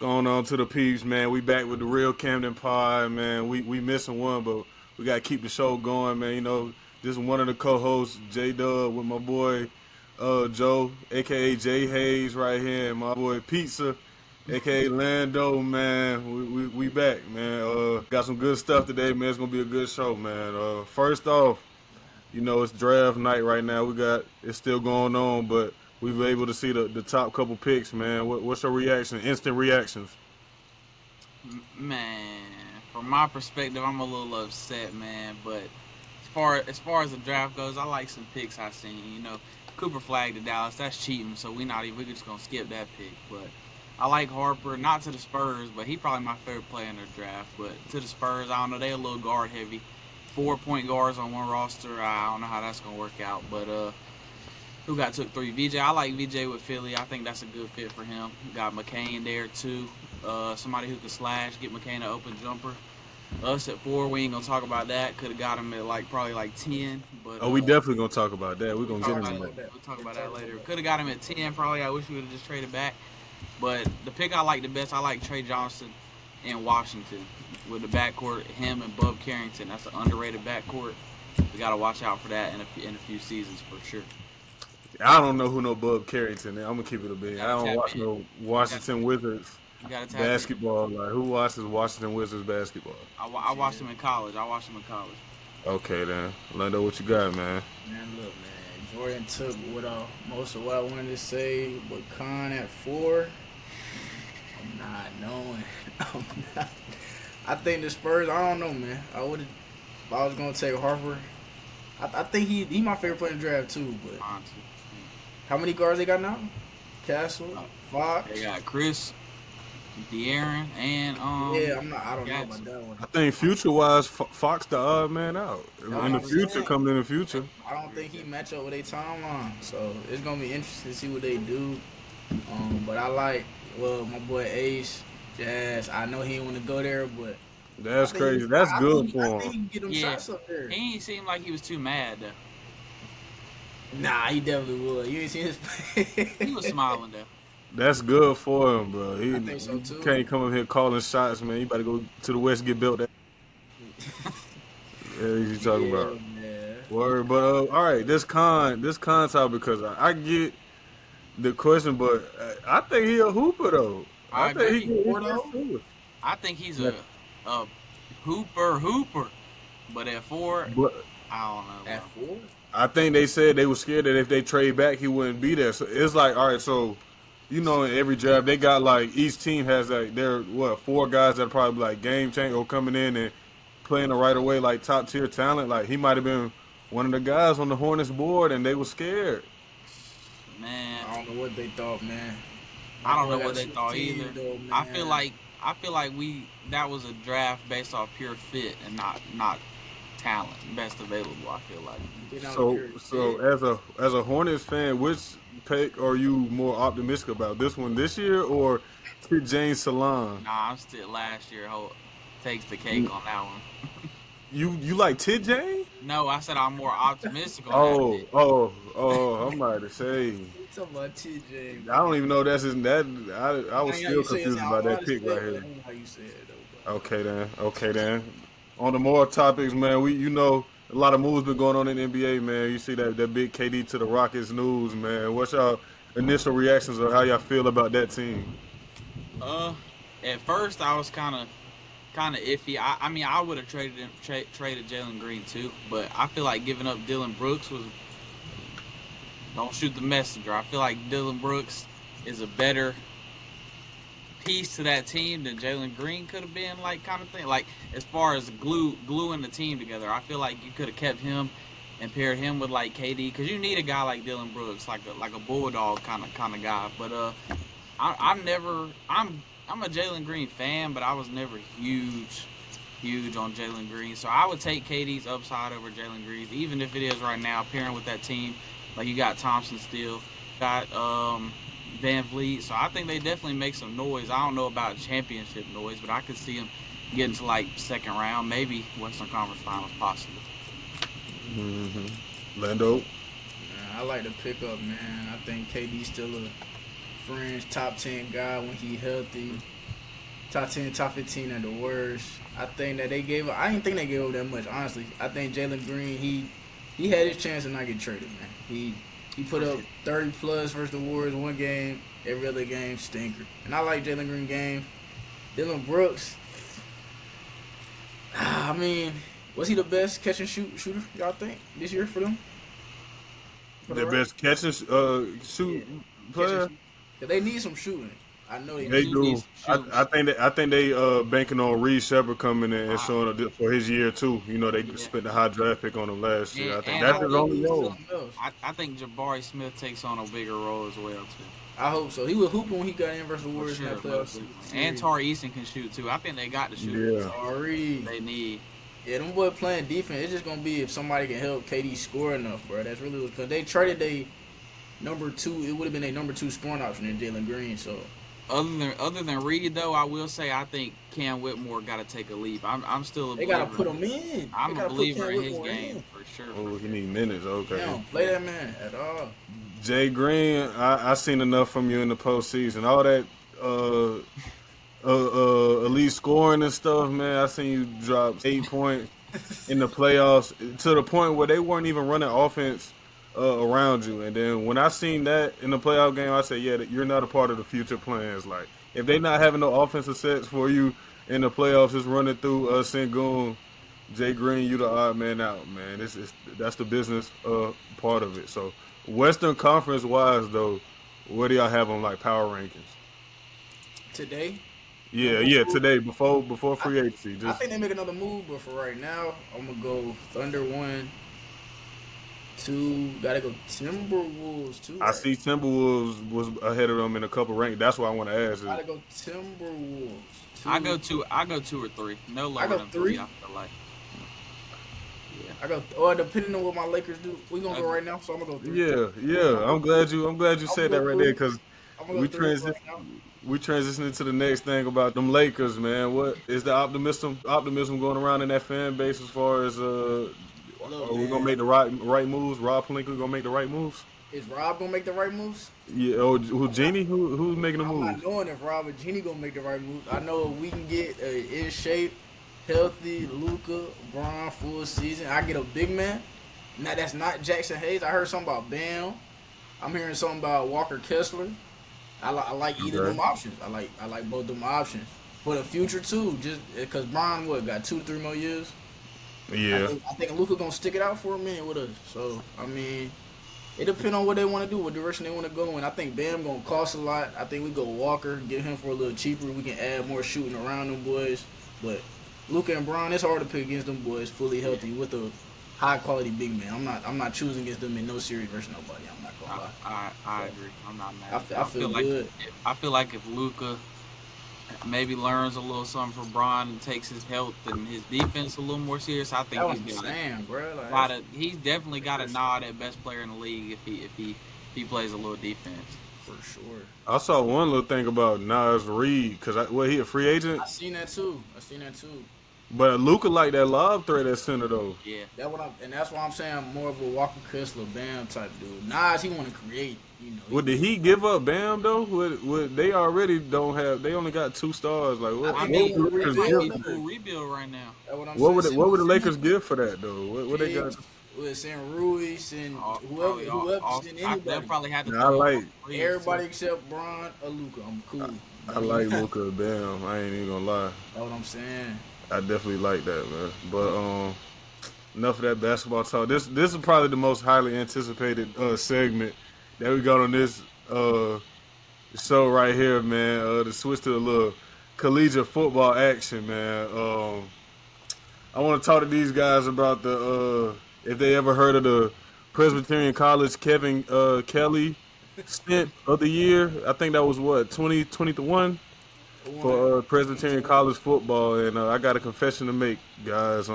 Going on to the peeps, man. We back with the real Camden Pod, man. We missing one, but we gotta keep the show going, man. You know, this is one of the co-hosts, J Dub, with my boy Joe, aka Jay Hayes, right here, and my boy Pizza, aka Lando, man. We back, man. Got some good stuff today, man. It's gonna be a good show, man. First off, you know, it's draft night right now. It's still going on, but we were able to see the top couple picks, man. What's your reaction? Instant reactions. Man, from my perspective, I'm a little upset, man. But as far as the draft goes, I like some picks I seen. Cooper flagged to Dallas. That's cheating, so we're just gonna skip that pick. But I like Harper, not to the Spurs, but he probably my favorite player in their draft. But to the Spurs, I don't know, they a little guard heavy. 4 point guards on one roster. I don't know how that's gonna work out. But who got took 3? VJ. I like VJ with Philly. I think that's a good fit for him. Got McCain there too. Somebody who can slash, get McCain an open jumper. Us at 4, we ain't gonna talk about that. Could have got him at probably 10, but Oh, we definitely gonna talk about that. We're we'll gonna talk get about into it. that. We'll talk about that later. Could have got him at 10, probably. I wish we would have just traded back. But the pick I like the best, I like Trey Johnson in Washington with the backcourt. Him and Bub Carrington. That's an underrated backcourt. We gotta watch out for that in a few seasons for sure. I don't know who no Bub Carrington is. I'm gonna keep it a bit. I Gotta don't tap watch in. no You Washington Wizards you gotta tap in. basketball. Like, who watches Washington Wizards basketball? I watched him in college. Okay, then. Lando, what you got, man? Man, look, man. Jordan took most of what I wanted to say, but Khan at 4. I'm not knowing. I'm not. I think the Spurs. I don't know, man. If I was gonna take Harper. I think he my favorite player in the draft too. But Honestly. how many guards they got now? Castle, Fox. They got Chris, De'Aaron, and Yeah, I'm not. I don't know Jackson. about that one. I think future-wise, Fox the odd man out. No, In the I'm future, saying. coming in the future. I don't think he match up with their timeline. So it's gonna be interesting to see what they do. But I like my boy Ace, Jazz. I know he didn't want to go there, but That's crazy. That's good I for think he him. can get them Yeah. shots up there. He ain't seemed like he was too mad though. Nah, he definitely would. You ain't seen his play. He was smiling though. That's good for him, bro. I think so too. Can't come up here calling shots, man. You better go to the West get built. That yeah, you talking about. Man. Word, but all right, this con topic because I get the question, but I think he a hooper though. I think agree. he Porto? can. I think he's a hooper. But at 4, But I don't know. At Bro. 4? I think they said they were scared that if they trade back, he wouldn't be there. So it's like, all right, so you know, in every draft they got like each team has like their 4 guys that are probably like game changer or coming in and playing the right away, like top tier talent. Like he might have been one of the guys on the Hornets board, and they were scared. Man, I don't know what they thought, man. I don't My know boy what got they thought 16 either. though, I man. feel like that was a draft based off pure fit and not talent, best available. I feel like. They not So pure so fit. as a Hornets fan, which pick are you more optimistic about? This one this year or James Salon? Nah, I'm still last year. Takes the cake on that one. You like Tit Jane? No, I said I'm more optimistic on Oh, that pick. I'm about to say. You talking about TJ? I don't even know that's his that I was How still you say it confused now. about I that pick understand, right but I here. don't know how you say it though. Okay then. On the more topics, man, a lot of moves been going on in the NBA, man. You see that big KD to the Rockets news, man. What's y'all initial reactions or how y'all feel about that team? Uh, at first I was kind of iffy. I mean, I would have traded Jalen Green too, but I feel like giving up Dylan Brooks was don't shoot the messenger. I feel like Dylan Brooks is a better piece to that team than Jalen Green could have been, like kind of thing. Like as far as gluing the team together, I feel like you could have kept him and paired him with like KD because you need a guy like Dylan Brooks, like a bulldog kind of guy. But I'm a Jalen Green fan, but I was never huge on Jalen Green. So I would take KD's upside over Jalen Green's, even if it is right now pairing with that team. Like you got Thompson still, got Van Vliet. So I think they definitely make some noise. I don't know about championship noise, but I could see them getting to like second round, maybe Western Conference Finals possibly. Lando. Man, I like the pickup, man. I think KD's still a fringe top 10 guy when he healthy. top 10, top 15 at the worst. I think that they gave up. I didn't think they gave up that much, honestly. I think Jalen Green, he had his chance to not get traded, man. He put up 30 plus versus the Warriors one game, every other game stinker. And I like Jalen Green game. Dylan Brooks, I mean, was he the best catch and shooter, y'all think, this year for them? For The best catch and shoot player. Cause they need some shooting. I know They need do. some I think they banking on Reed Shepard coming in and showing up for his year too. You know, they spent a high draft pick on him last year. I think that's his only role. I think Jabari Smith takes on a bigger role as well too. I hope so. He was hooping when he got in versus the Warriors in that playoffs. And Tari Eason can shoot too. I think they got the shooters. Yeah. They need. Yeah, them boys playing defense. It's just gonna be if somebody can help KD score enough, bro. That's really because they traded they number 2. It would have been a number 2 scoring option in Jalen Green. So other than Reed though, I will say I think Cam Whitmore got to take a leap. I'm still a they believer. gotta put him in. I'm a believer in his game for sure. Oh, he need minutes. Okay. They don't play that man at all. Jay Green, I seen enough from you in the postseason. All that elite scoring and stuff, man. I seen you drop 8 points in the playoffs to the point where they weren't even running offense around you. And then when I seen that in the playoff game, I said, yeah, you're not a part of the future plans. Like, if they not having no offensive sets for you in the playoffs, just running through Sengun, Jay Green, you the odd man out, man. That's the business part of it. So, Western Conference wise though, what do y'all have on like power rankings today? Yeah, today before free agency. I think they make another move, but for right now, I'm gonna go Thunder 1, 2. Gotta go Timberwolves 2. I see Timberwolves was ahead of them in a couple rankings. That's why I want to ask. Gotta go Timberwolves 2. I go 2 or 3. No lower than 3. I feel like. I go, or depending on what my Lakers do, we gonna go right now. So I'm gonna go 3. Yeah. I'm glad you said that right there because we right transition into the next thing about them Lakers, man. What is the optimism going around in that fan base as far as are we gonna make the right moves? Rob Pelinka gonna make the right moves? Is Rob gonna make the right moves? Yeah. Oh, Genie? Who's making the moves? I'm not knowing if Rob or Genie gonna make the right moves. I know we can get in shape, healthy Luka, Bron, full season. I get a big man. Now that's not Jackson Hayes. I heard something about Bam. I'm hearing something about Walker Kessler. I like either of them options. I like both of them options for the future too. Just because Bron got 2 to 3 more years. Yeah. I think Luka gonna stick it out for a minute with us. So I mean, it depends on what they want to do, what direction they want to go in. I think Bam gonna cost a lot. I think we go Walker, get him for a little cheaper. We can add more shooting around them boys, but Luka and Bron, it's hard to pick against them boys fully healthy with a high quality big man. I'm not choosing against them in no series versus nobody. I'm not gonna lie. I agree. I'm not mad. I feel good. I feel like if Luka maybe learns a little something from Bron and takes his health and his defense a little more serious, I think he's definitely got a nod at best player in the league if he plays a little defense. For sure. I saw one little thing about Nas Reed because he a free agent. I seen that too. But Luka like that lob threat at center though. Yeah. That's why I'm saying I'm more of a Walker Kessler Bam type dude. Nas, he want to create. Would did he give up Bam though? Would they already don't have? They only got 2 stars. Like what? I mean, rebuild right now. What would the Lakers give for that though? What they got? Send Rui, send whoever, send anybody. They'll probably have to. I like everybody except Bron or Luka. I'm cool. I like Luka Bam. I ain't even gonna lie. That's what I'm saying. I definitely like that, man. But enough of that basketball talk. This is probably the most highly anticipated segment that we got on this show right here, man. To switch to a little collegiate football action, man. I want to talk to these guys about the if they ever heard of the Presbyterian College Kevin Kelly stint of the year. I think that was 2021 for Presbyterian College football, and I got a confession to make, guys.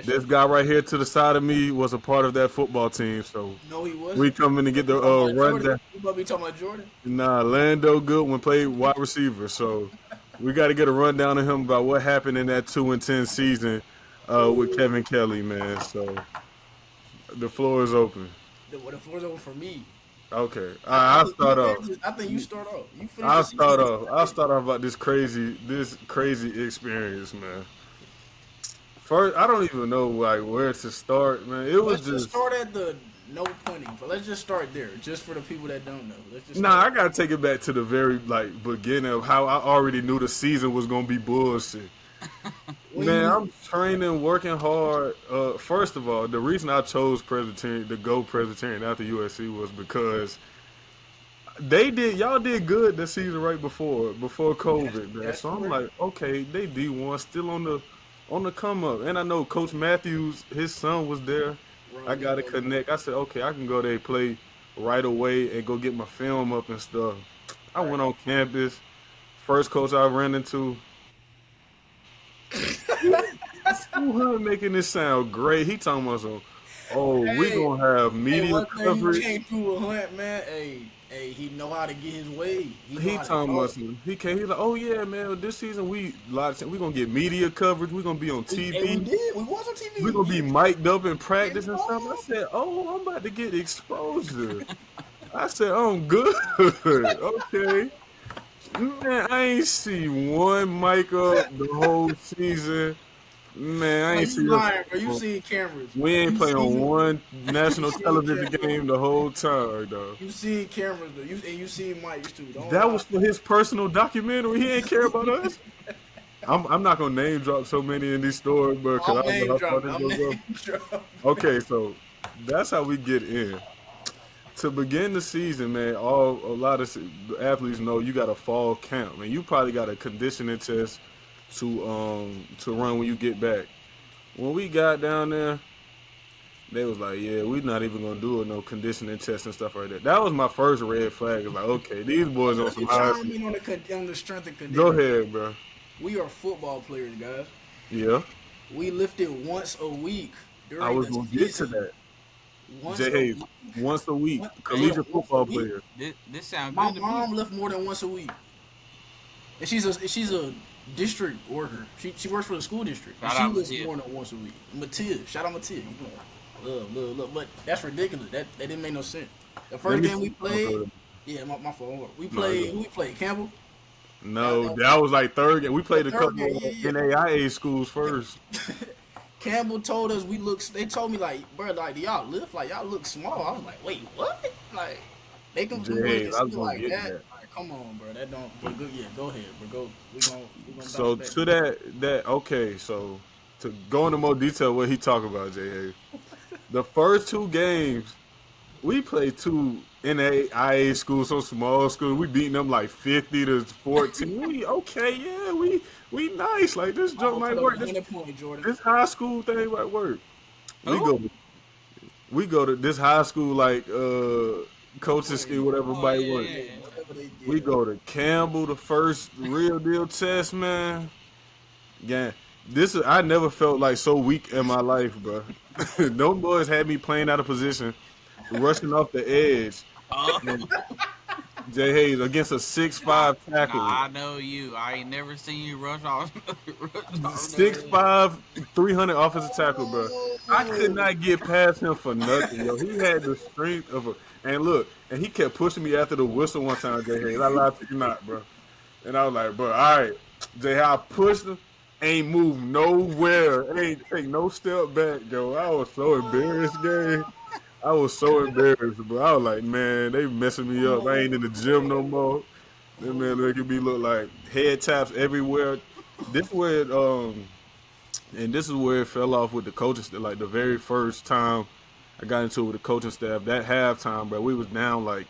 This guy right here to the side of me was a part of that football team, so no, he wasn't. We come in to get the rundown. You might be talking about Jordan? Nah, Lando Goodwin played wide receiver, so we got to get a rundown of him about what happened in that 2-10 season with Kevin Kelly, man. So the floor is open. The floor is open for me. Okay, I I'll think you start off. finish. I think you start off. You finish I'll the season. start off. I'll start off about this crazy experience, man. First, I don't even know like where to start, man. It was Let's just just start at the no punting. But let's just start there, just for the people that don't know. Let's just nah. start. I gotta take it back to the very like beginning of how I already knew the season was gonna be bullshit. When Man, you I'm training, working hard. First of all, the reason I chose Presbyterian to go Presbyterian after USC was because y'all did good the season right before COVID, man. that's So I'm correct. like, okay, they D1 still on the come up, and I know Coach Matthews, his son was there. I got to Rodrigo, connect. I said, okay, I can go there play right away and go get my film up and stuff. I right? went on campus. First coach I ran into, School making this sound great. He talking about some, oh, we Hey, gonna have hey, media one thing you coverage. can't do with Hunt, man. Hey, he know how to get his way. He know He how to talking about talk. some. He came. He like, oh yeah, man. This season we gonna get media coverage. We gonna be on Hey, we TV. did. We was on We TV. gonna be mic'd up in practice and stuff. I Yeah. said, oh, I'm about to get exposure. I said, I'm good. Okay. Man, I ain't see one mic up the whole season. Man, I No, ain't you see us. lying, bro. You seen cameras. We ain't You play on seen one you national seen television cameras. game the whole time, though. You seen cameras though. You seen mics too. Don't That lie. was for his personal documentary. He ain't care about us. I'm not gonna name drop so many in these stories, but because I I'm don't know name how far dropping. this I'm goes name up. dropping. Okay, so that's how we get in. To begin the season, man, a lot of athletes know you got a fall camp, man. You probably got a conditioning test to run when you get back. When we got down there, they was like, "Yeah, we're not even gonna do no conditioning test and stuff like that." That was my first red flag. It's like, okay, these boys on Let some me high. chime in on the strength and Go conditioning. ahead, bro. We are football players, guys. Yeah, We lifted once a week I during was the gonna get to season. that. Once Jay a Hayes, week. once a week, Hey, Hold collegiate on, once a football week. players. this sound My good to me. mom left more than once a week, and she's a district worker. She works for the school district, and Shout she out lifts Mattia. more than once a week. Matilda, shout out Matilda. Love. But that's ridiculous. That didn't make no sense. The Let first me. game we Okay. played, yeah, my fault. We No, it's played. good. Who we played? Campbell. No, that was like third game. We The played a third couple game, of yeah, NAIA schools first. yeah. Campbell told us we look. They told me like, bro, like do y'all lift like y'all look small. I was like, wait, what? Like they can Jay them boys Hayes, can I was see gonna like get to that. that. Like, come on, bro. That don't. But good, yeah. Go ahead, bro. Go. We gonna bounce So back. to that okay. So to go into more detail, what he talking about, Jay Hayes. The first two games we played two NAIA schools, so small schools. We beating them like 50-14. We okay, yeah. We nice. Like this I'm joke gonna put might up work. 100 points, Jordan. This high school thing might work. We Who? go we go to this high school like coaching Whatever, scheme, whatever Oh might yeah, work. yeah, yeah, yeah. whatever they We get. go to Campbell, the first real deal test, man. Yeah, this is I never felt like so weak in my life, bro. Those boys had me playing out of position, rushing off the edge. Oh, And Jay Hayes against a six nah, five tackle, I know you. I ain't never seen you rush off, rush off no six edge. five, 300 offensive tackle, bro. I could Oh, not get past him for nothing, yo. He had the strength of a and look, and he kept pushing me after the whistle one time, Jay Hayes. I lied to you not, bro. And I was like, bro, all right, Jay, I pushed him, ain't moved nowhere, ain't take no step back, yo. I was so embarrassed, gang. I was so embarrassed, bro. I was like, man, they messing me up. I ain't in the gym no more. That man making me look like head taps everywhere. This where and this is where it fell off with the coaching staff. Like the very first time I got into it with the coaching staff, that halftime, bro, we was down like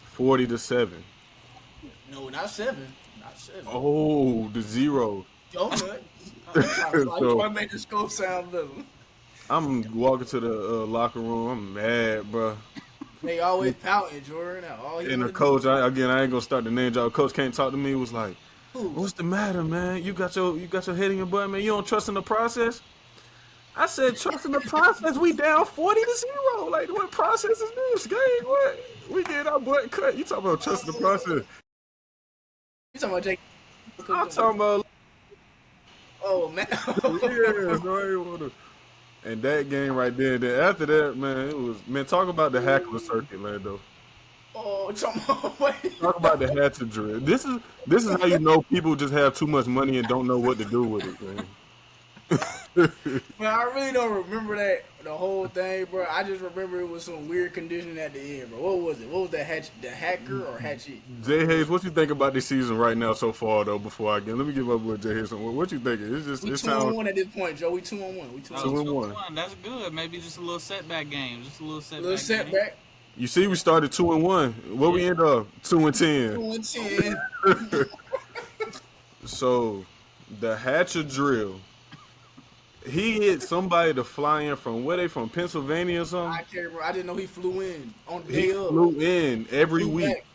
40-7. no, not seven, not seven. Oh, the zero. Donut. You So trying to make the scope sound better. I'm walking to the locker room. I'm mad, bro. They always pouting, Jordan. All he And the want to do is coach, I ain't gonna start the name job. Coach can't talk to me. Was like, who? "What's the matter, man? You got your head in your butt, man. You don't trust in the process." I said, "Trust in the process. We down 40-0. Like, what process is this, gang? What? We get our butt cut. You talking about trust in the process? You talking about Jake? I'm talking about Oh man. yeah. So I ain't wanna. And that game right there. Then after that, man, it was man. Talk about the hackler circuit, Lando. Oh, wait. Talk about the hatchet drill. This is how you know people just have too much money and don't know what to do with it, man. Man, I really don't remember that the whole thing, bro. I just remember it was some weird condition at the end, bro. What was it? What was the hacker or hatchet? Jay Hayes, what you think about this season right now so far though? Before I get, let me give my boy Jay Hayes some. What you thinking? It's just We it 2-1 sounds at this point, Joe. We 2-1. We 2 Oh, 2-1. 2-1. That's good. Maybe just a little setback game. Just a little setback. Little Game. setback. You see, we started 2-1. What we end up 2-10. 2-10. So the hatchet drill. He hit somebody to fly in from where they from, Pennsylvania or something. I can't remember. I didn't know he flew in on the He day of. flew in every Flew week back.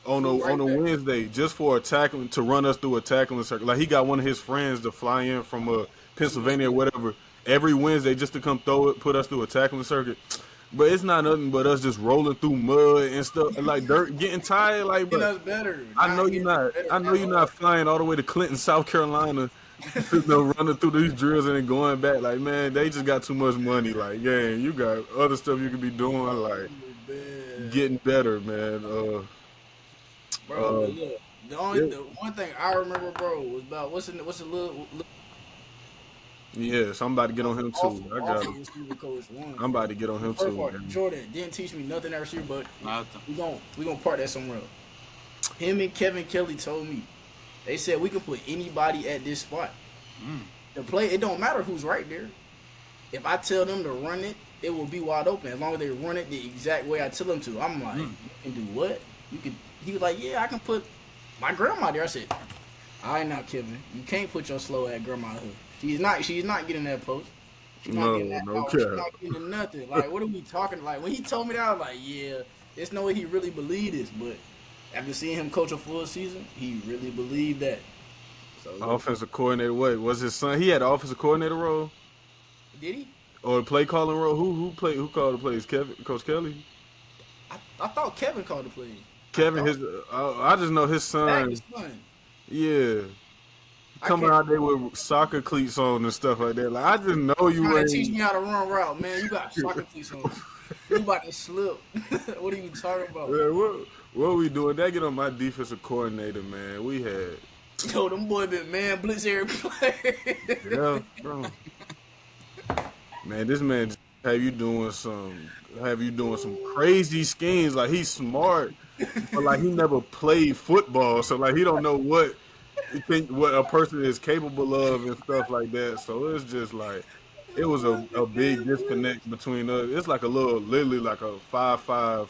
on Flew right a back. Wednesday just for a tackling to run us through a tackling circle. Like he got one of his friends to fly in from Pennsylvania or whatever every Wednesday just to come throw it, put us through a tackling circuit. But it's not nothing but us just rolling through mud and stuff like dirt, getting tired. Like, Getting but us better. I know you're not. I know you're not flying all the way to Clinton, South Carolina, running through these drills and then going back. Like, man, they just got too much money. Like, yeah, you got other stuff you could be doing, like getting better, man. Bro, but look, the one thing I remember, bro, was about what's the little Yes, I'm about to get on him too. I got him. receiver coach one. I'm about to get on him First too. part, Man. Jordan didn't teach me nothing at receiver, but Nothing. we gonna part that somewhere else. Him and Kevin Kelly told me, they said we can put anybody at this spot. The play, it don't matter who's right there. If I tell them to run it, it will be wide open as long as they run it the exact way I tell them to. I'm like, you can do what? You can. He was like, yeah, I can put my grandma there. I said, all right, now Kevin, you can't put your slow ass grandma here. She's not getting that post. She's not getting that post. She's not getting nothing. Like, what are we talking? Like, when he told me that, I was like, yeah, there's no way he really believed this. But after seeing him coach a full season, he really believed that. So Offensive coordinator, what was his son? He had the offensive coordinator role did he? or the play calling role. Who called the plays? Coach Kelly. I thought Kevin called the play. Kevin, I just know his son. His son. Yeah. Coming out there with soccer cleats on and stuff like that. Like I just know you Trying ain't. to teach me how to run route, man. You got soccer cleats on. You about to slip. What are you talking about? Yeah, what we doing? That get on my defensive coordinator, man. We had. Yo, them boy been man blitz every play. Yeah, bro. Man, this man just have you doing some crazy schemes. Like he's smart, but like he never played football, so like he don't know what a person is capable of and stuff like that. So it's just like it was a big disconnect between us. It's like literally like a 5'5"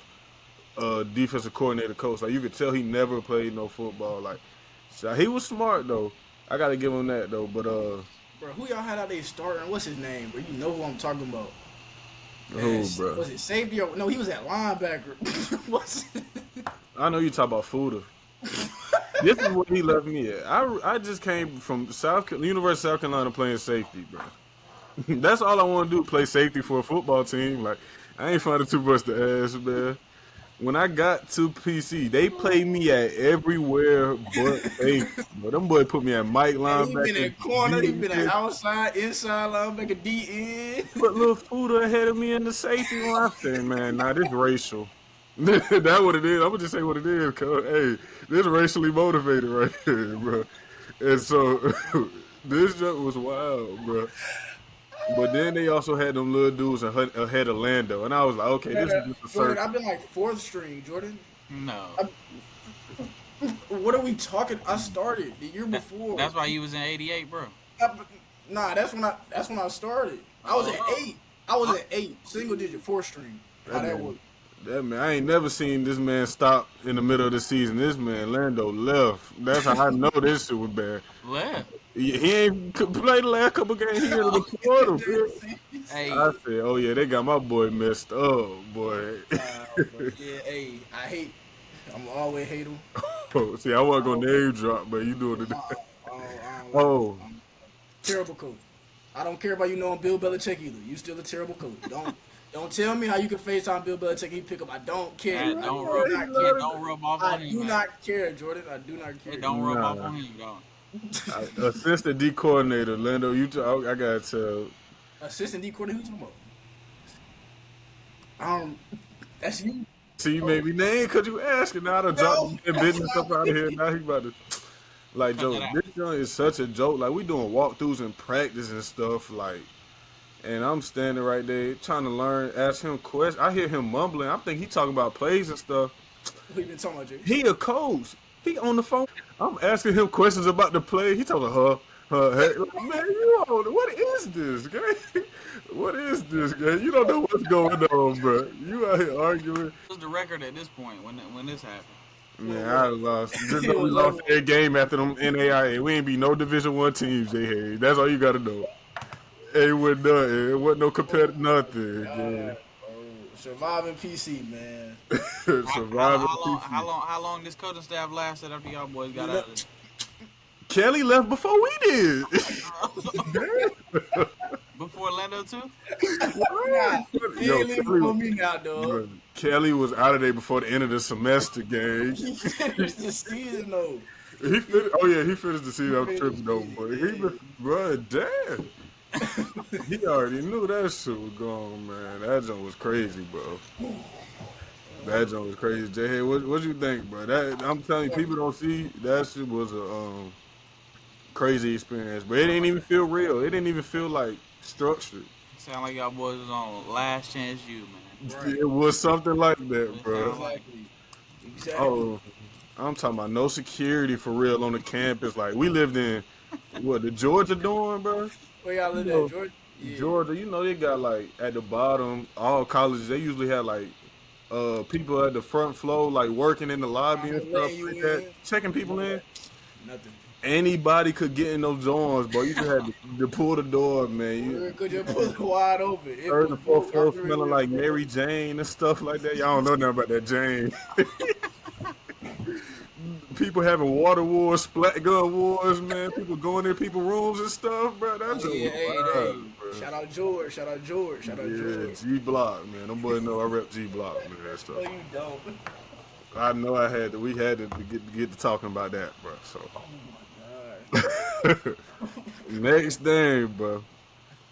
defensive coordinator coach. Like you could tell he never played no football. Like so he was smart though. I gotta give him that though. But Bro, who y'all had out there starting? What's his name? Bro, you know who I'm talking about. who, bro? Was it safety or no? He was at linebacker. What's it? I know you talk about Fuda. This is what he left me at. I just came from University of South Carolina playing safety, bro. That's all I want to do, play safety for a football team. Like, I ain't finding too much to ask, man. When I got to PC, they played me at everywhere but safety. But them boys put me at Mike linebacker. He been at corner, he been at outside, inside linebacker, DN. Put little Fuda ahead of me in the safety line. I said, man, nah, this racial. That's what it is. I'm gonna just say what it is, cause hey, this racially motivated right here, bro. And so this jump was wild, bro. But then they also had them little dudes ahead of Lando, and I was like, okay, this is just a Jordan, circle. I've been like fourth string, Jordan. No. What are we talking? I started the year before. That's why you was in '88, bro. Nah, that's when I started. I was at 8. I was at 8, single digit, fourth string. How that work? That man, I ain't never seen this man stop in the middle of the season. This man, Lando, left. That's how I know this shit was bad. Left. He ain't played the last couple games. He in the portal. Hey. I said, oh yeah, they got my boy messed up, boy. Yeah, hey, I'm always hate him. See, I wasn't gonna name drop, but you doing it. Oh. Terrible coach. I don't care about you knowing Bill Belichick either. You still a terrible coach. Don't tell me how you can FaceTime Bill Belichick and he pick up. I don't care. Don't rub off on him. I do not care, Jordan. I do not care. Don't rub off on him, don't. Assistant D coordinator, Lando. I gotta tell. Assistant D coordinator, who you talking about? That's you. See, you made me name because you asking. Now I done dropped the business up out of here. Now he about to. Like, Cut Joe, that out. this joint is such a joke. Like, we doing walkthroughs and practice and stuff. Like, and I'm standing right there trying to learn, ask him questions. I hear him mumbling. I think he talking about plays and stuff. We been talking about you. He a coach. He on the phone. I'm asking him questions about the play. He talking hey, like, man, you on, what is this, guy? What is this, guy? You don't know what's going on, bro. You out here arguing. What's the record at this point when this happened? Man, I lost. Just know we lost every game after them NAIA. We ain't be no Division I teams, hey. That's all you gotta know. Ain't with nothing. It wasn't no competitive nothing. Surviving PC, man. Surviving PC. How long this coaching staff lasted after y'all boys got out of it? Kelly left before we did. Before Orlando too? Kelly was out of there before the end of the semester, gang. He finished the season though. He finished the season. I'm tripping though, boy. Bro, damn. He already knew that shit was gone, man. That joint was crazy, bro. That joint was crazy. J-Head, what you think, bro? That I'm telling you, people don't see that shit was a crazy experience, but it didn't even feel real. It didn't even feel like structured. Sound like y'all boys was on Last Chance U, man. Right. It was something like that, bro. Exactly. Oh, I'm talking about no security for real on the campus. Like, we lived in, the Georgia dorm, bro? Where y'all live at, Georgia? Yeah. Georgia, you know, they got, like, at the bottom, all colleges, they usually have, like, people at the front floor, like, working in the lobby and stuff like that, checking people in. Nothing. Anybody could get in those dorms, bro. You just had to pull the door, man. You could just pull it wide open. Third and fourth floor smelling like Mary Jane and stuff like that. Y'all don't know nothing about that Jane. People having water wars, splat gun wars, man. People going in people's rooms and stuff, bro. That's bro. Shout out George. Shout out George. Yeah, G Block, man. Them boys know I rep G Block, man. That stuff. No, you don't. I know we had to get to talking about that, bro. So. Next thing, bro.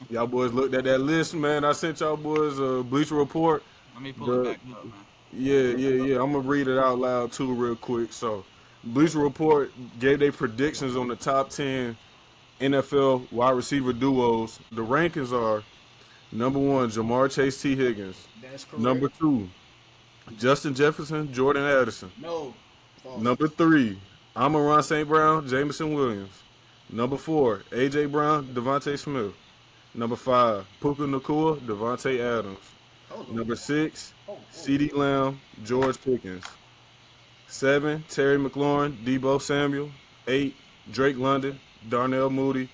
Y'all boys looked at that list, man. I sent y'all boys a Bleacher Report. Let me pull it back up, man. Yeah. I'm gonna read it out loud too, real quick. So, Bleacher Report gave their predictions on the top 10 NFL wide receiver duos. The rankings are: number 1, Jamar Chase, T. Higgins. That's correct. Number 2, Justin Jefferson, Jordan Addison. No. False. Number 3, Amon-Ra St. Brown, Jameson Williams. Number 4, A.J. Brown, Devontae Smith. Number 5, Puka Nacua, Devontae Adams. Number 6, C.D. Lamb, George Pickens. 7, Terry McLaurin, Debo Samuel. 8, Drake London, Darnell Mooney.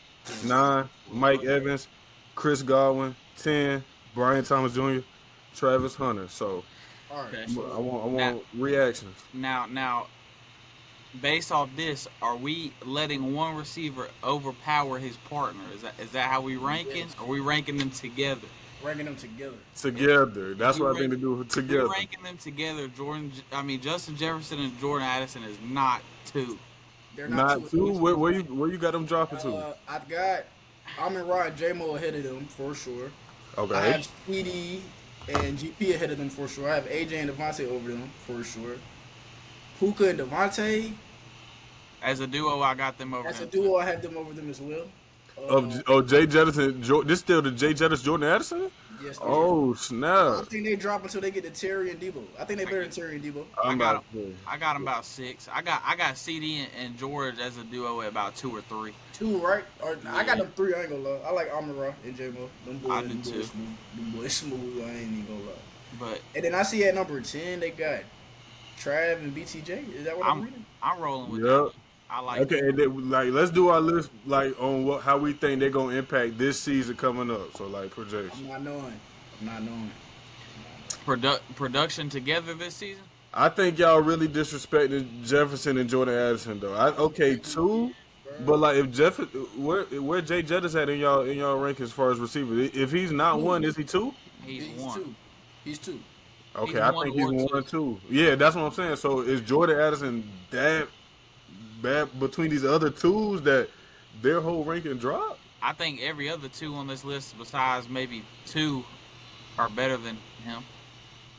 9, Mike Evans, Chris Godwin. 10, Brian Thomas Jr., Travis Hunter. So, Okay. I want reactions. Now, based off this, are we letting one receiver overpower his partner? Is that how we ranking? Yes. Are we ranking them together? Ranking them together. Together. That's what I think to do together. We're ranking them together. Justin Jefferson and Jordan Addison is not 2. They're Not 2. Where you got them dropping to? I've got Amon-Ra and J-Mo ahead of them for sure. Okay. I have CD and GP ahead of them for sure. I have AJ and Devontae over them for sure. Puka and Devontae. As a duo, I got them over. As a duo, I have them over them as well. Jay Jettison. This still the Jay Jettis Jordan Addison? Yes. Oh, I snap. don't think they drop until they get to Terry and Debo. I think they better than Terry and Debo. I got them about 6. I got CD and George as a duo at about 2 or 3. 2, right? I got them 3. I ain't gonna lie. I like Amon-Ra and J-Mo. Them boys, I do too. Them boys smooth. I ain't even gonna lie. But And then I see at number 10 they got Trav and BTJ. Is that what I'm reading? I'm rolling with Yep. that. I like Okay, and then, let's do our list on how we think they're gonna impact this season coming up. So projection. I'm not knowing. Production together this season. I think y'all really disrespected Jefferson and Jordan Addison though. 2, but if where Jay Jettis at in y'all rankings as far as receiver? If he's not 1, is he 2? He's 1. He's 2. Okay, He's I one think he's or 1 too. Yeah, that's what I'm saying. So is Jordan Addison that bad between these other 2s that their whole ranking dropped? I think every other 2 on this list, besides maybe 2, are better than him.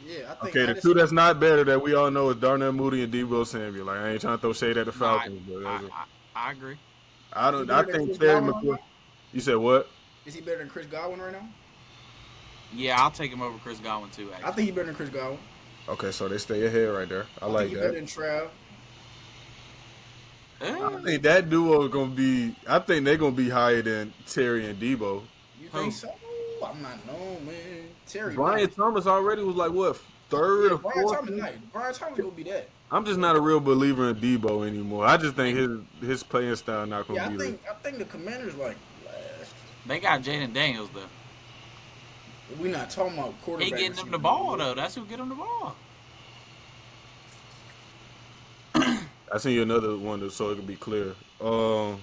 Yeah, I think Okay, the two Addison. that's not better that we all know is Darnell Mooney and Debo Samuel. Like I ain't trying to throw shade at the No, I, Falcons, but I, I, I agree. I He don't. I better than think Chris Terry Godwin right McLaurin. now? You said what? Is he better than Chris Godwin right now? Yeah, I'll take him over Chris Godwin too. I Actually, think he better than Chris Godwin. Okay, so they stay ahead right there. I I think like he better that. than Trav. I Uh, think that duo is gonna be. I think they're gonna be higher than Terry and Debo. You who? think so? I'm not knowing, man. Terry Brian nice. Thomas already was like what third Yeah, or Brian fourth. Thomas nice. Brian Thomas gonna be that. I'm just not a real believer in Debo anymore. I just think his playing style not gonna Yeah, I be there. think I think the Commanders like last. they got Jaden Daniels though. We're not talking about He quarterback. getting them the ball though. That's who get him the ball. I seen you another one so it can be clear. So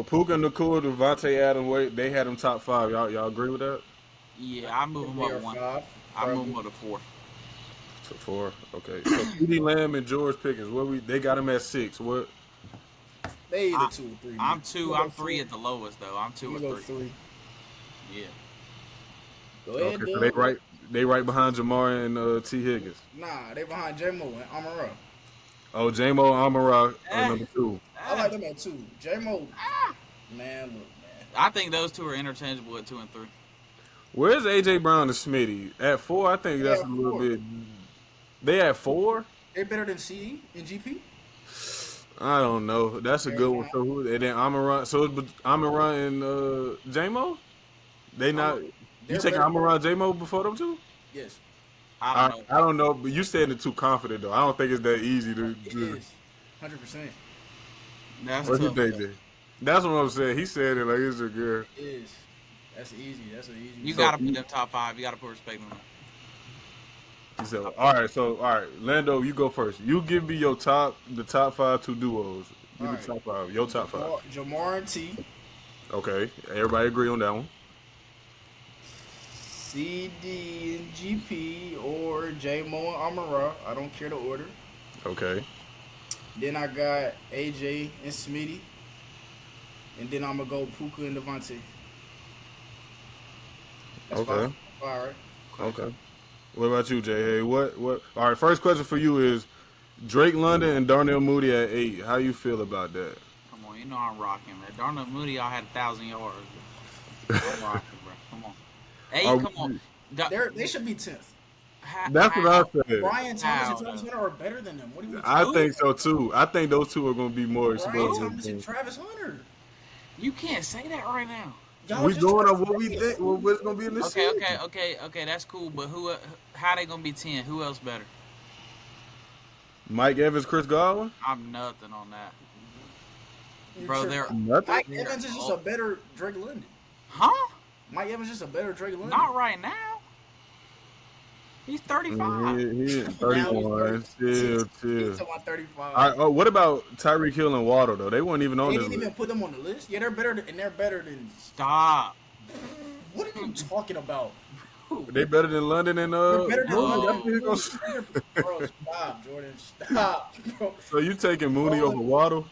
Puka Nakua, Devontae Adams, wait, they had them top 5. Y'all agree with that? Yeah, I move him They are up one. five. I move him Probably. up to 4. So 4. Okay. So CD Lamb and George Pickens, they got him at 6. What? They either I- 2 or 3. I'm man. 2. I'm I'm 3 at the lowest though. I'm 2 I'm or gonna go 3. 3. Yeah. Go ahead, Okay, so Doug. they right behind Jamar and T Higgins. Nah, they behind J-Mo and Amara. Oh, J-Mo Amara number 2. I like them at 2. J-Mo, man, look, man. I think those two are interchangeable at 2 and 3. Where's AJ Brown and Smitty? At 4, I think They that's a at little 4. bit. They at 4? They're better than CD and GP. I don't know. That's a They're good one. fine. So who? And then Amara. So it's Amara and J-Mo? They not. You They're taking better. Amara J-Mo before them two? Yes, I don't know. I don't know, but you said it too confident though. I don't think it's that easy to it do. is. 100%. That's What you tough. think, Jay? That's what I'm saying. He said it like it's a good. It is. That's easy. That's an easy. You one. gotta put them top 5. You gotta put respect on them. He said, all right, Lando, you go first. You give me the top 5 two duos. Give me All right. top 5. Your top 5. Jamar and T, Okay, everybody agree on that one. CD and GP, or J-Mo and Amara. I don't care the order. Okay, Then I got AJ and Smitty. And then I'm going to go Puka and Devontae. That's Okay. 5. All right. okay. What about you, Jay? Hey, what? All right, first question for you is Drake London and Darnell Mooney at 8. How you feel about that? Come on, you know I'm rocking, man. Darnell Mooney, y'all had 1,000 yards. I'm rocking, bro. Come on. Hey, Are come on. They should be 10th. That's what I said. Brian Thomas How, and Travis Hunter are better than them. What are you I talking think so too. I think those two are going to be more about? Brian explosive. Thomas and Travis Hunter. You can't say that right now. Y'all We just going tried on what we to say think. it. What's going to be in the Okay, season? okay. That's cool. But how they gonna be 10? Who else better? Mike Evans, Chris Godwin. I'm nothing on that, You bro. tripping. They're Nothing. Mike Evans is just a better Drake London. huh? Mike Evans is just a better Drake London. Not right now. He's 35. He is 31. Chill. He's talking about 35. All right, what about Tyreek Hill and Waddle though? They weren't even on They this didn't even list. put them on the list. Yeah, they're better than. Stop. What are you talking about? They better than London and They're better than Whoa. London. That's what he gonna- Bro, stop, Jordan. Stop, bro. So you taking Mooney over Waddle?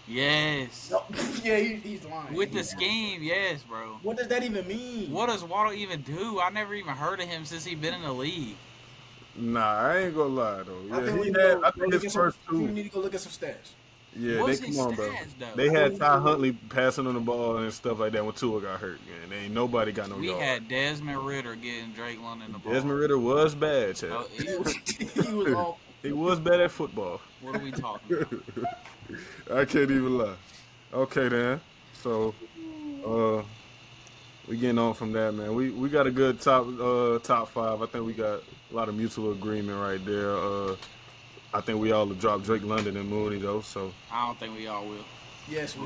Yes. No, yeah, he's lying. With the scheme, yes, bro. What does that even mean? What does Waddle even do? I never even heard of him since he been in the league. Nah, I ain't gonna lie though. I Yeah, think, he we had. need I to go think look his at first we two. need to go look at some stats. Yeah, What's they his come on, bro. stats, though? They had Ty Huntley passing on the ball and stuff like that when Tua got hurt. And ain't nobody got no We yards. had Desmond Ritter getting Drake London the ball. Desmond Ritter was bad, Chad. Oh, He was all. He was bad at football. what are we talking about? I can't even lie. Okay then. So we getting on from that, man. We got a good top 5. I think we got a lot of mutual agreement right there. I think we all have dropped Drake London and Mooney though, so I don't think we all will. Yes,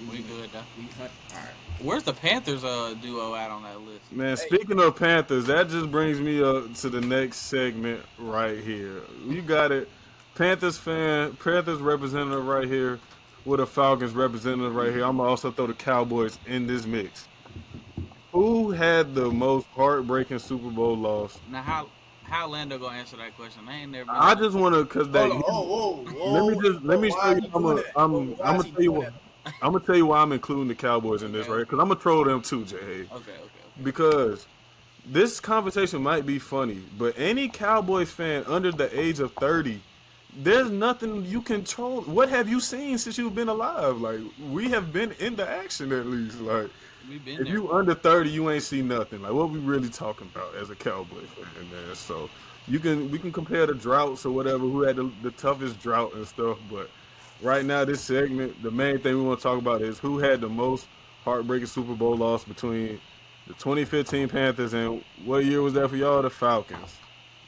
we good though. All right. Where's the Panthers duo at on that list? man, speaking of Panthers, that just brings me up to the next segment right here. You got it. Panthers representative right here with a Falcons representative right here. I'm gonna also throw the Cowboys in this mix. Who had the most heartbreaking Super Bowl loss? Now how Lando gonna answer that question? They ain't never. I just want to, cause they. Whoa. Let me show you. I'm gonna tell you what. what. I'm gonna tell you why I'm including the Cowboys in this, right? Because I'm gonna troll them too, Jay. Okay. Because this conversation might be funny, but any Cowboys fan under the age of 30, there's nothing you control. What have you seen since you've been alive? Like, we have been in the action at least. Like, We've been if there. you under 30, you ain't seen nothing. Like, what we really talking about as a Cowboy fan, man? So we can compare the droughts or whatever, who had the toughest drought and stuff. But right now, this segment, the main thing we want to talk about is who had the most heartbreaking Super Bowl loss between the 2015 Panthers and what year was that for y'all? The Falcons.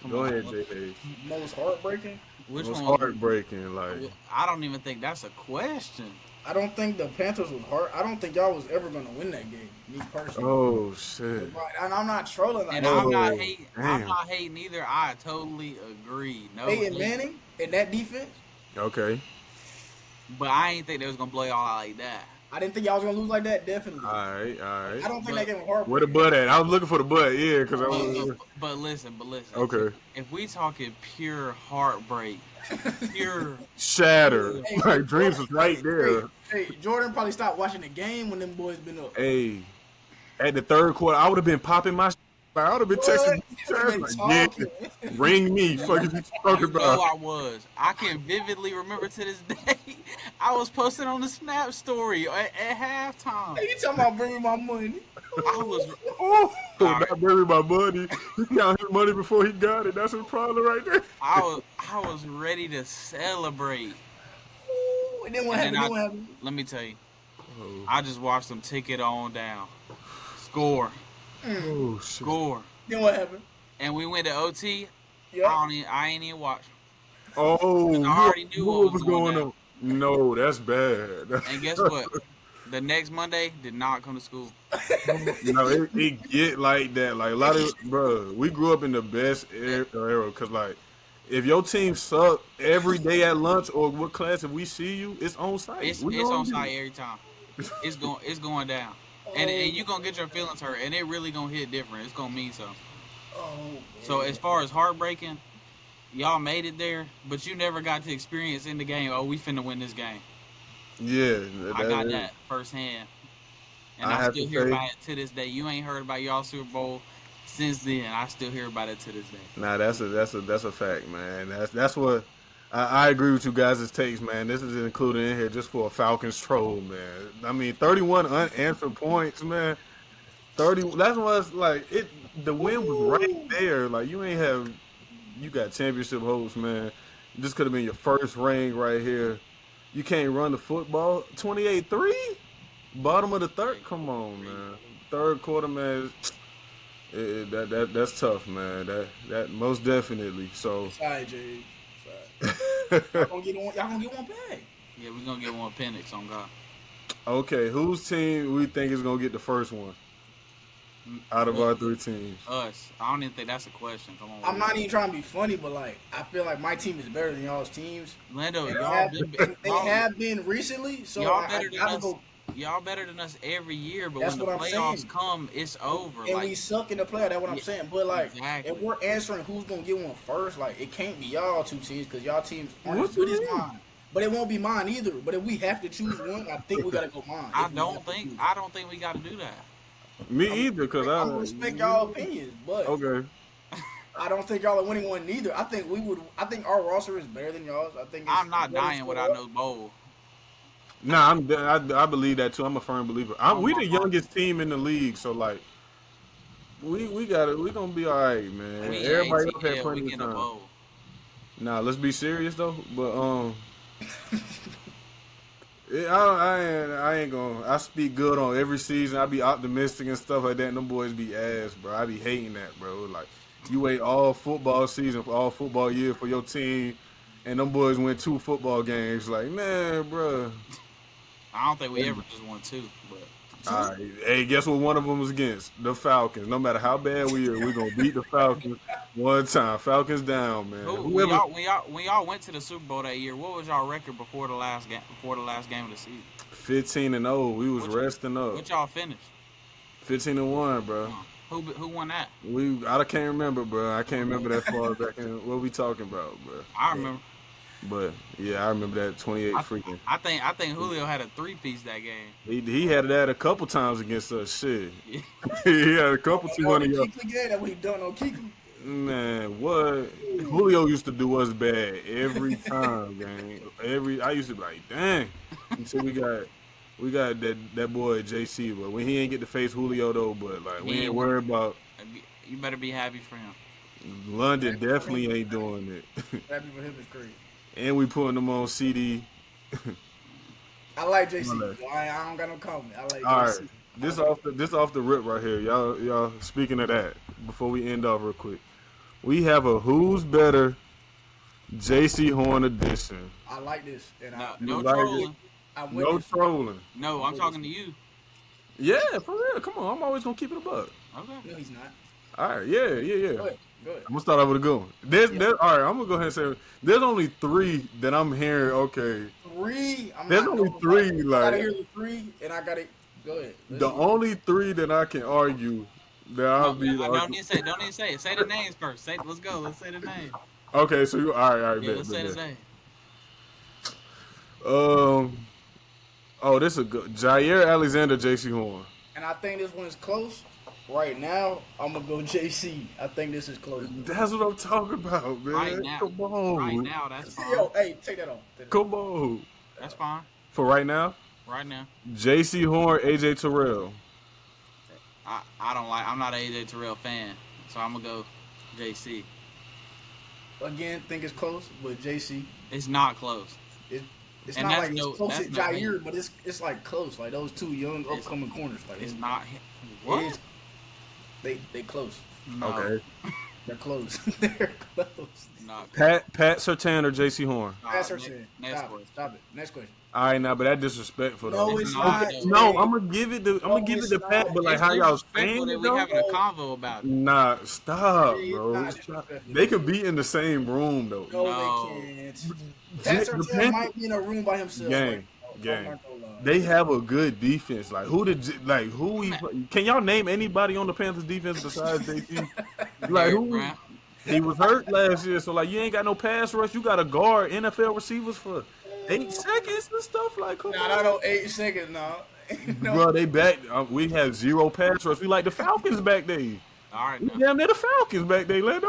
Go ahead, Jay Hayes. Most heartbreaking? Which It was one? heartbreaking. Like, I don't even think that's a question. I don't think the Panthers was hard. I don't think y'all was ever gonna win that game. Me personally. oh shit. And I'm not trolling like And that. I'm not Oh, hating. damn. I'm not hating either. I totally agree. No, Peyton hate. Manning and that defense. Okay. But I ain't think they was gonna blow y'all out like that. I didn't think y'all was gonna lose like that. Definitely. All right. I don't think that game was hard. Where the butt at? I was looking for the butt. Yeah, because I was. But listen. Okay. If we talking pure heartbreak, pure Shattered. Hey, Like, dreams was right there. Hey, Jordan probably stopped watching the game when them boys been up. Hey, at the third quarter, I would have been popping my. I would have been texting. Like, yeah, ring me. Fuck is you talking You know about? I was. I can vividly remember to this day. I was posting on the Snap story at halftime. Hey, you talking about bringing my money? I was. Oh, not bury my money. He count his money before he got it. That's a problem right there. I was ready to celebrate. Ooh, and then what And happened? then Then what happened? Let me tell you, Oh, I just watched them tick it on down, score, oh shit. score, Then what happened? and we went to OT. Yeah. I ain't even watch. Oh, you already knew what was going on. No, that's bad. And guess what? The next Monday did not come to school. It get like that. Like a lot of bro, we grew up in the best era because like if your team suck every day at lunch or what class if we see you, it's on site. It's We on you. site every time. It's going down, and you gonna get your feelings hurt, and it really gonna hit different. It's gonna mean something. Oh. So as far as heartbreaking, y'all made it there, but you never got to experience in the game. Oh, we finna win this game. Yeah, I got that firsthand, and I I have still to hear say- about it to this day. You ain't heard about y'all Super Bowl since then. I still hear about it to this day. Nah, that's a fact, man. That's what I agree with you guys' takes, man. This is included in here just for a Falcons troll, man. I mean, 31 unanswered points, man. 30. That's what's like it. The win was right there. Like you got championship hopes, man. This could have been your first ring right here. You can't run the football. 28-3, bottom of the third. Come on, man. Third quarter, man. That's tough, man. That most definitely. So Sorry, Jay. Sorry. Y'all gonna get one back. Yeah, we gonna get one appendix on God. okay, whose team we think is gonna get the first one out of our three teams? Us. I don't even think that's a question. Come on. I'm not even trying to be funny, but like I feel like my team is better than y'all's teams. Lando, They y'all have, been, they have been recently, so y'all I better than gotta us. go. Y'all better than us every year, but That's when the what I'm playoffs saying. come, it's over. And we Like suck in the playoff. That's what I'm Yeah, saying. But like, exactly. if we're answering who's gonna get one first, like it can't be y'all two teams because y'all teams aren't What as good you as mean? mine. But it won't be mine either. But if we have to choose one, I think we gotta go mine. I If we don't have to think choose. we got to do that. Me either, cause I'm gonna respect y'all opinions, but Okay. I don't think y'all are winning one neither. I think we would. I think our roster is better than y'all's. I think it's I'm not better dying squad. without no bowl. Nah, I believe that too. I'm a firm believer. We the youngest team in the league, so like we gonna be all right, man. We Everybody else had ATL, we plenty of getting a time. bowl. Nah, let's be serious though. But I ain't gonna. I speak good on every season. I be optimistic and stuff like that. And them boys be ass, bro. I be hating that, bro. Like you wait all football season, for all football year for your team, and them boys win 2 football games. Like man, bro. I don't think we ever just won 2, but All right. Hey, guess what one of them was against? The Falcons. No matter how bad we are, we're going to beat the Falcons one time. Falcons down, man. when y'all went to the Super Bowl that year, what was y'all record before the last game of the season? 15-0. We was resting up. What y'all finished? 15-1, bro. Who won that? I can't remember, bro. I can't remember that far back in what we talking about, bro. I remember. But yeah, I remember that 28 I, freaking. I think Julio had a 3-piece that game. He had that a couple times against us. Shit, Yeah. he had a Oh, couple that was 200 the yards. Keekly game. That what he done on Keekly. Man, what Julio used to do us bad every time, gang. I used to be like, dang. Until we got that boy JC, but when he ain't get to face Julio though, but like we He ain't ain't worried about You better be happy for him. London. Happy for Definitely him. ain't doing it, Happy for him is crazy. and we putting them on CD. I like JC. All right. I don't got no comment. I like All right, JC. this off the rip right here, y'all. Speaking of that, before we end off real quick, we have a who's better JC Horn edition. I like this. And No like trolling. I'm No with this. trolling. No, I'm talking to you. Yeah, for real. Come on, I'm always gonna keep it a buck. Okay. No, he's not. All right, yeah. Go ahead. Go ahead. I'm gonna start off with a good one. All right, I'm gonna go ahead and say there's only 3 that I'm hearing. Okay, 3. There's only 3. I Like gotta hear the 3, and I gotta go ahead. Let's the see. only 3 that I can argue that I'll be. Don't need to say it. Say the names first. Let's go. Let's say the name. Okay, so you all right, Yeah, let's say the name. Oh, this is a good Jair Alexander, JC Horn. And I think this one is close. Right now, I'm gonna go JC. I think this is close. That's what I'm talking about, man. Right now. Come on. Right now, that's fine. Yo, hey, take that off. Come on. That's fine. For right now, Right now. JC Horn, AJ Terrell. I'm not an AJ Terrell fan, so I'm gonna go JC. Again, think it's close, but JC. It's not close. It's And not that's like no- it's close that's to no Jair, hate. but it's like close. Like those 2 young upcoming corners. Like It's not. It What? is, they close. No, Okay. They're close. They're close. Not. Pat Sertan or JC Horn. Pass her next, chin. next Stop question. it. Stop it. Next question. All right, now, but that disrespectful though. No, it's not. not. No, I'm gonna give it to it's Pat, not. but like It's how y'all disrespectful saying that it we though? having a convo about it. Nah, stop, It's bro. not Stop. disrespectful. They could be in the same room though. No, No. they can't. The Pass her Pan- might be in a room by himself. Gang, Like, gang. Marco Love. They have a good defense. Like who we can y'all name anybody on the Panthers defense besides JT? Like who? Brown. He was hurt last year, so like you ain't got no pass rush. You got to guard NFL receivers for 8 seconds and stuff like. Come Nah, on. not no 8 seconds. No. No. Bro, they back. We have 0 pass rush. We like the Falcons back there. All right, We now. damn near the Falcons back there, Lando.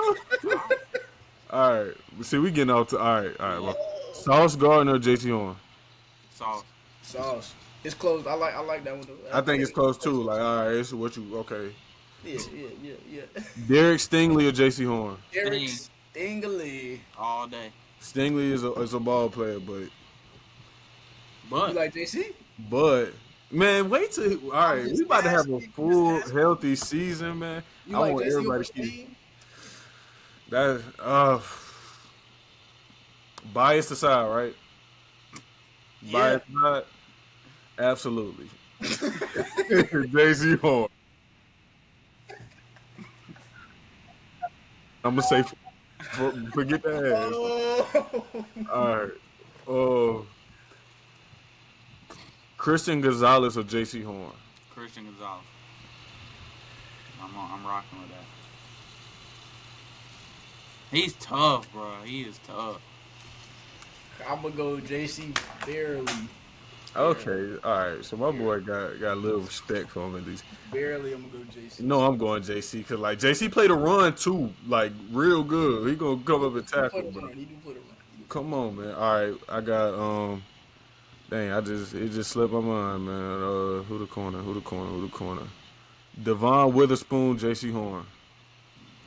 All right, see, we getting off to all right. Well, Sauce Gardner, JT Horn. Sauce. It's close. I like that one. I think it's close too. Like, all right, it's what you okay. Yeah. Derek Stingley or JC Horn. Eric Stingley. All day. Stingley is a ball player, but But You like JC? man, wait till all right. We about to have a full healthy season, man. You I like want JC everybody over to keep Sting? that. Bias aside, right? Yeah. Bias aside, absolutely. JC Horn. I'm gonna say, forget that ass. Oh. All right. Christian Gonzalez or JC Horn. Christian Gonzalez. I'm rocking with that. He's tough, bro. He is tough. I'm gonna go JC barely. Okay, all right. So my boy got a little respect for him at least. Barely, I'm gonna go JC. No, I'm going JC because like JC played a run too, like real good. He gonna come up and tackle, bro. He do put a run. Come on, man. All right, I got dang, it just slipped my mind, man. Who the corner? Devon Witherspoon, JC Horn.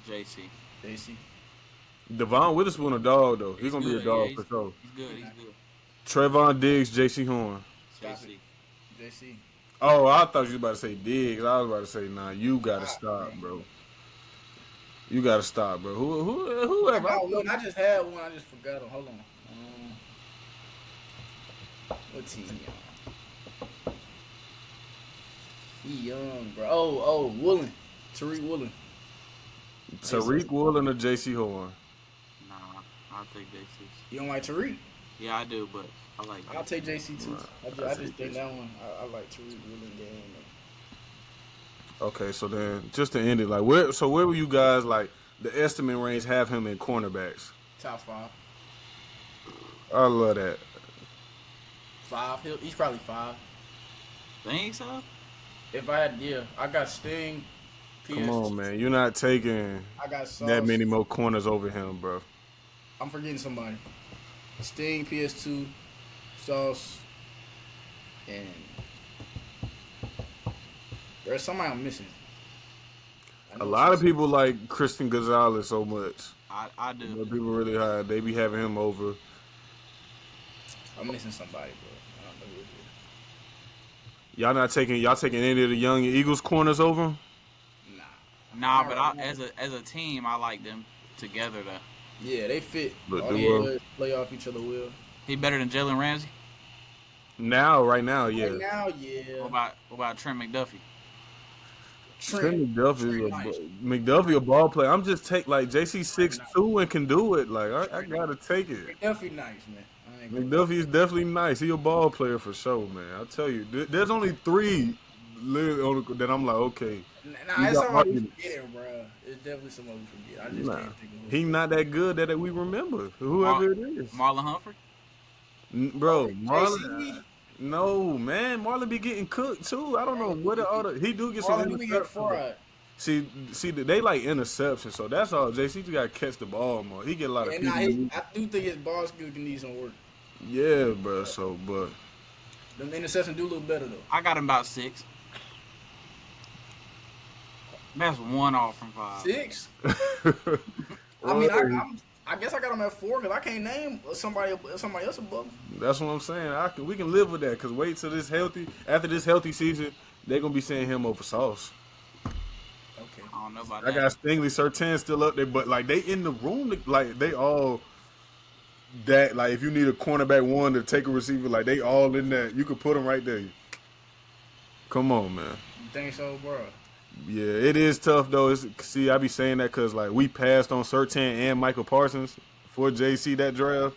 JC. Devon Witherspoon a dog though. He's gonna be a good, dog yeah, for sure. He's good. Trayvon Diggs, JC Horn. Stop JC. JC. Oh, I thought you was about to say Diggs. I was about to say, nah, you gotta stop, bro. You gotta stop, bro. I Whoever. got one. I just had one. I just forgot him. Hold on. What team? He young, bro. Oh, Woolen. Tariq Woolen. Tariq Woolen or JC Horn. Nah, I'll take JC. You don't like Tariq? Yeah, I do, but I like I'll take JC too. Right. I just think that one. I like Tariq Woolen game. Okay, so then just to end it, like where were you guys like the estimate range have him in cornerbacks? Top 5. I love that. 5. He's probably 5. Think so? If I had, I got Sting, Come PS. on, man. You're not taking I got Sauce. that many more corners over him, bro. I'm forgetting somebody. Sting, PS2, Sauce, and there's somebody I'm missing. A lot of people like Christian Gonzalez so much. I do. But people really high. They be having him over. I'm missing somebody, bro. I don't know who it is. Y'all taking any of the young Eagles corners over him? Nah, but as a team, I like them together though. Yeah, they fit. But All they play off each other well. He better than Jalen Ramsey? Right now, yeah. Right now, yeah. What about Trent McDuffie? Trent McDuffie, nice. McDuffie a ball player. I'm just like JC 6'2" and can do it. Like I gotta take it. McDuffie nice, man. McDuffie is definitely nice. He a ball player for sure, man. I tell you, there's only 3 that I'm like, okay. Nah, it's somebody we forgetting, bro. It's definitely somebody we forget. I just can't think of He not that good that we remember. Whoever it is. Marlon Humphrey? Bro, Marlon. No, man. Marlon be getting cooked too. I don't know what the other. He do get some interceptions. See, they like interceptions, so that's all. JC just gotta catch the ball more. He get a lot of people. I do think his ball skill can need some work. Yeah, bro. So, but the interception do look better though. I got him about 6. That's 1 off from 5. 6? I mean, I guess I got him at 4 because I can't name somebody else above him. That's what I'm saying. We can live with that because wait till after this healthy season, they're gonna be saying him over Sauce. Okay. I don't know about I that. got Stingley, Surtain still up there, but like they in the room, like they all that. Like if you need a cornerback 1 to take a receiver, like they all in that. You could put them right there. Come on, man. You think so, bro? Yeah, it is tough though. I be saying that because like we passed on Surtain and Michael Parsons for JC that draft,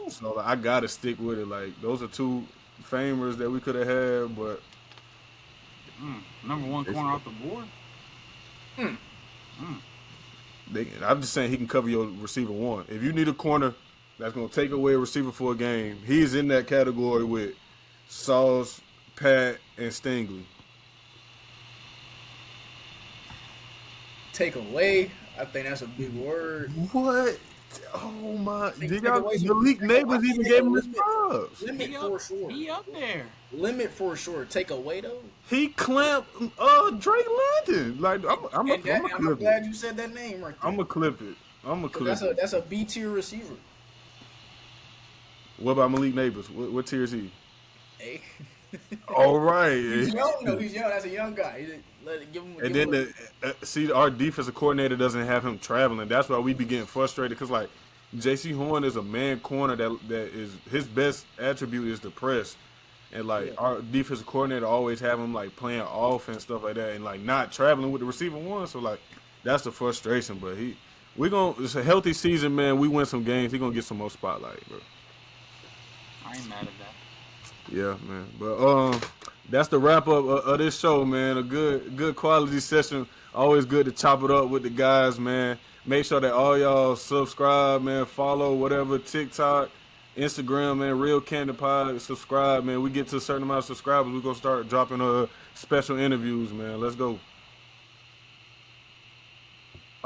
so like, I gotta stick with it. Like those are 2 famers that we could have had, but number 1 corner off the board. I'm just saying he can cover your receiver 1. If you need a corner that's gonna take away a receiver for a game, he's in that category with Sauce, Pat, and Stingley. Take away. I think that's a big word. What? Oh my! Malik Neighbors even gave him his props. Limit for sure. He up there. Limit for sure. Take away though. He clamped Drake London. Like I'm glad you said that name right there. I'm gonna clip it. That's a B tier receiver. What about Malik Neighbors? What tier is he? A. All right. He's young though. He's young. That's a young guy. Our defensive coordinator doesn't have him traveling. That's why we be getting frustrated because like J.C. Horn is a man corner that is his best attribute is the press, and like our defensive coordinator always have him like playing offense stuff like that and like not traveling with the receiver 1. So like that's the frustration. But it's a healthy season, man. We win some games. He gonna get some more spotlight, bro. I ain't mad at that. Yeah, man. But that's the wrap up of this show, man. A good quality session. Always good to chop it up with the guys, man. Make sure that all y'all subscribe, man. Follow whatever TikTok, Instagram, man. Real Camden Pod. Subscribe, man. We get to a certain amount of subscribers, we're gonna start dropping special interviews, man. Let's go.